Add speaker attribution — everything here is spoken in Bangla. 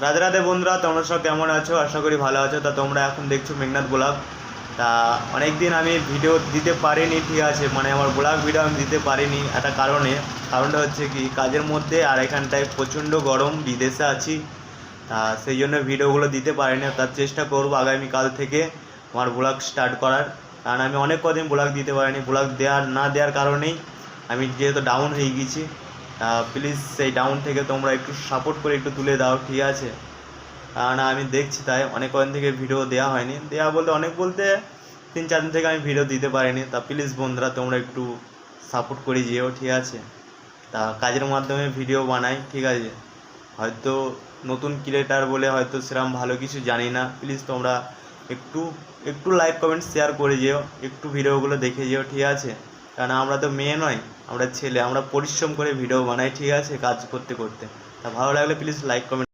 Speaker 1: রাধে রাধে বন্ধুরা, তোমরা সব কেমন আছো? আশা করি ভালো আছো। তা তোমরা এখন দেখছো মেঘনাথ ব্লগ। তা অনেক দিন আমি ভিডিও দিতে পারিনি, ঠিক আছে, মানে আমার ব্লগ ভিডিও আমি দিতে পারিনি একটা কারণটা হচ্ছে কি, কাজের মধ্যে, আর এখানটায় প্রচণ্ড গরম, বিদেশে আছি। তা সেই জন্য ভিডিওগুলো দিতে পারিনি। তার চেষ্টা করবো আগামীকাল থেকে আমার ব্লগ স্টার্ট করার। কারণ আমি অনেক কদিন ব্লগ দিতে পারিনি, ব্লগ না দেওয়ার কারণেই আমি যেহেতু ডাউন হয়ে গেছি। প্লিজ সেই ডাউন থেকে তোমরা একটু সাপোর্ট করে একটু তুলে দাও, ঠিক আছে? কারণ আমি দেখছি তাই অনেক কদিন থেকে ভিডিও দেওয়া হয়নি, অনেক বলতে 3-4 দিন থেকে আমি ভিডিও দিতে পারিনি। তা প্লিজ বন্ধুরা তোমরা একটু সাপোর্ট করে যেও, ঠিক আছে? তা কাজের মাধ্যমে ভিডিও বানাই, ঠিক আছে? হয়তো নতুন ক্রিয়েটার বলে হয়তো সেরকম ভালো কিছু জানি না। প্লিজ তোমরা একটু একটু লাইক কমেন্ট শেয়ার করে যেও, একটু ভিডিওগুলো দেখে যেও, ঠিক আছে? কারণ আমরা তো মেয়ে নয়, আমরা ছেলে, আমরা পরিশ্রম করে ভিডিও বানাই, ঠিক আছে, কাজ করতে করতে। তা ভালো লাগলে প্লিজ লাইক কমেন্ট